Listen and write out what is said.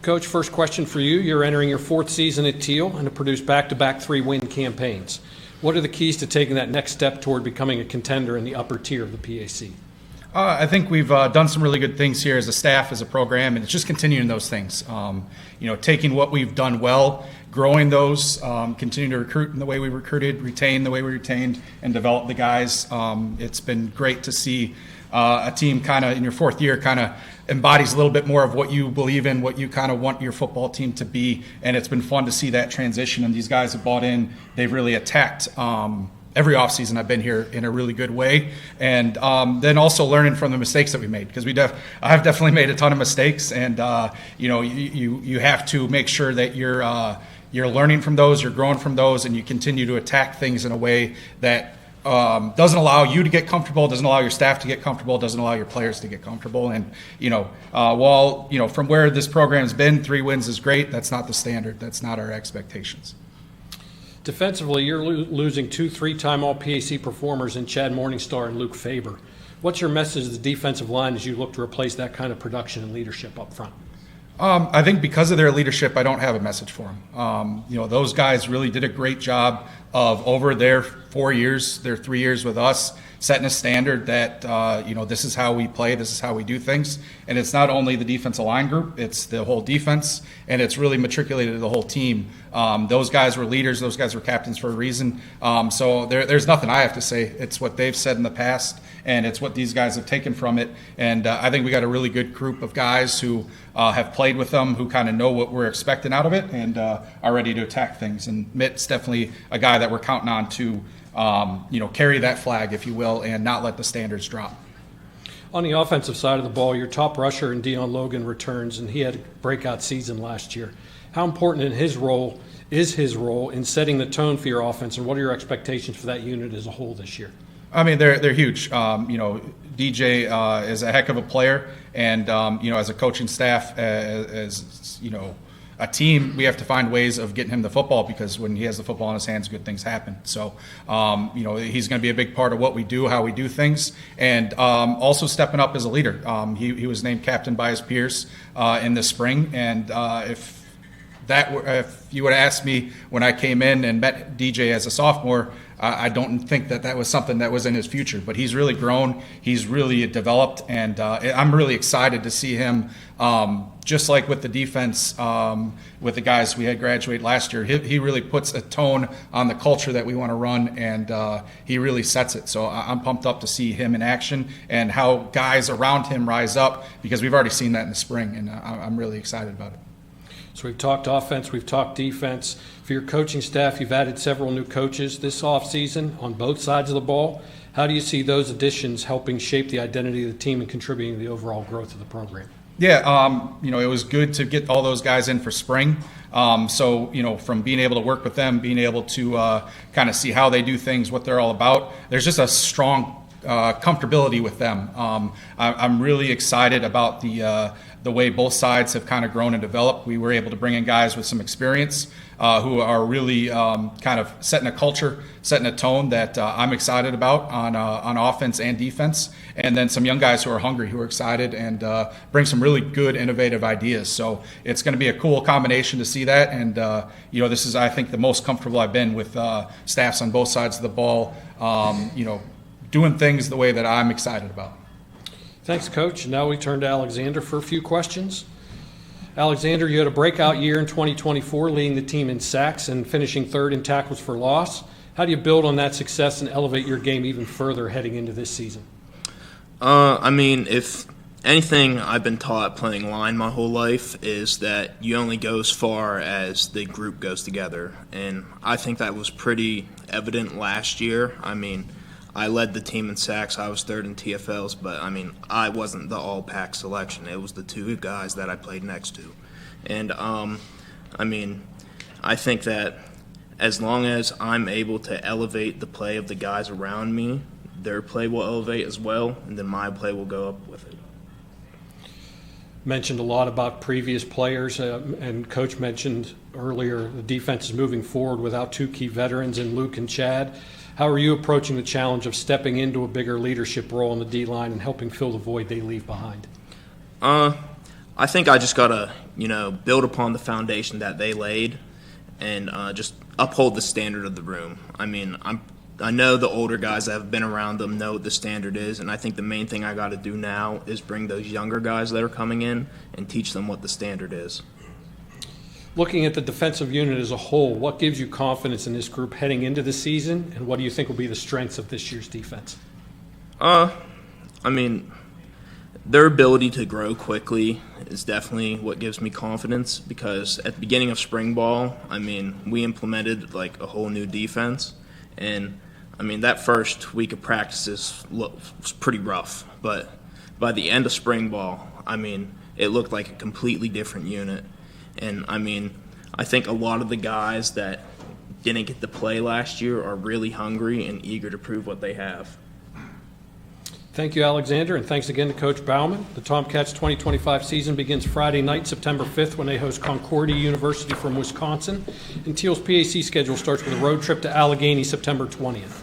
Coach, first question for you. You're entering your fourth season at Thiel and have produced back-to-back 3-win campaigns. What are the keys to taking that next step toward becoming a contender in the upper tier of the PAC? I think we've done some really good things here as a staff, as a program, and it's just continuing those things. Taking what we've done well, growing those, continuing to recruit in the way we recruited, retain the way we retained, and develop the guys. It's been great to see a team kind of in your fourth year kind of embodies a little bit more of what you believe in, what you kind of want your football team to be, and it's been fun to see that transition. And these guys have bought in; they've really attacked. Every offseason I've been here in a really good way, and then also learning from the mistakes that we made, because I've definitely made a ton of mistakes, and you have to make sure that you're learning from those, you're growing from those, and you continue to attack things in a way that doesn't allow you to get comfortable, doesn't allow your staff to get comfortable, doesn't allow your players to get comfortable. And while from where this program's been, 3 wins is great. That's not the standard. That's not our expectations. Defensively, you're losing 2 3-time All-PAC performers in Chad Morningstar and Luke Faber. What's your message to the defensive line as you look to replace that kind of production and leadership up front? I think because of their leadership, I don't have a message for them. Those guys really did a great job of, over their 4 years, their 3 years with us, setting a standard that, this is how we play, this is how we do things. And it's not only the defensive line group, it's the whole defense, and it's really matriculated the whole team. Those guys were leaders, those guys were captains for a reason. So there's nothing I have to say. It's what they've said in the past, and it's what these guys have taken from it. And I think we got a really good group of guys who have played with them, who kind of know what we're expecting out of it, and are ready to attack things. And Mitt's definitely a guy that we're counting on to carry that flag, if you will, and not let the standards drop. On the offensive side of the ball, your top rusher in Dion Logan returns, and he had a breakout season last year. How important is his role in setting the tone for your offense, and what are your expectations for that unit as a whole this year? I mean, they're huge. DJ is a heck of a player, and as a coaching staff, as a team, we have to find ways of getting him the football, because when he has the football in his hands, good things happen. So, he's going to be a big part of what we do, how we do things, and also stepping up as a leader. He was named captain by his peers in the spring, and if you would have asked me when I came in and met DJ as a sophomore, I don't think that was something that was in his future. But he's really grown, he's really developed, and I'm really excited to see him, just like with the defense, with the guys we had graduate last year. He really puts a tone on the culture that we want to run, and he really sets it. So I'm pumped up to see him in action and how guys around him rise up, because we've already seen that in the spring, and I'm really excited about it. So we've talked offense, we've talked defense. For your coaching staff, you've added several new coaches this offseason on both sides of the ball. How do you see those additions helping shape the identity of the team and contributing to the overall growth of the program? Yeah, it was good to get all those guys in for spring. From being able to work with them, being able to kind of see how they do things, what they're all about, there's just a strong comfortability with them. I'm really excited about the way both sides have kind of grown and developed. We were able to bring in guys with some experience who are really kind of setting a culture, setting a tone that I'm excited about on offense and defense. And then some young guys who are hungry, who are excited, and bring some really good, innovative ideas. So it's going to be a cool combination to see that. And, this is, I think, the most comfortable I've been with staffs on both sides of the ball, doing things the way that I'm excited about. Thanks, Coach. Now we turn to Alexander for a few questions. Alexander, you had a breakout year in 2024, leading the team in sacks and finishing third in tackles for loss. How do you build on that success and elevate your game even further heading into this season? If anything I've been taught playing line my whole life is that you only go as far as the group goes together. And I think that was pretty evident last year. I led the team in sacks. I was third in TFLs, but, I wasn't the all-PAC selection. It was the 2 guys that I played next to. And, I think that as long as I'm able to elevate the play of the guys around me, their play will elevate as well, and then my play will go up with it. Mentioned a lot about previous players, and Coach mentioned earlier the defense is moving forward without 2 key veterans in Luke and Chad. How are you approaching the challenge of stepping into a bigger leadership role in the D-line and helping fill the void they leave behind? I think I just gotta, build upon the foundation that they laid, and just uphold the standard of the room. I mean, I know the older guys that have been around them know what the standard is, and I think the main thing I got to do now is bring those younger guys that are coming in and teach them what the standard is. Looking at the defensive unit as a whole, what gives you confidence in this group heading into the season, and what do you think will be the strengths of this year's defense? I mean, their ability to grow quickly is definitely what gives me confidence, because at the beginning of spring ball, we implemented like a whole new defense, and that first week of practices was pretty rough, but by the end of spring ball, it looked like a completely different unit. And I think a lot of the guys that didn't get to play last year are really hungry and eager to prove what they have. Thank you, Alexander, and thanks again to Coach Bauman. The Tomcats 2025 season begins Friday night, September 5th, when they host Concordia University from Wisconsin, and Thiel's PAC schedule starts with a road trip to Allegheny September 20th.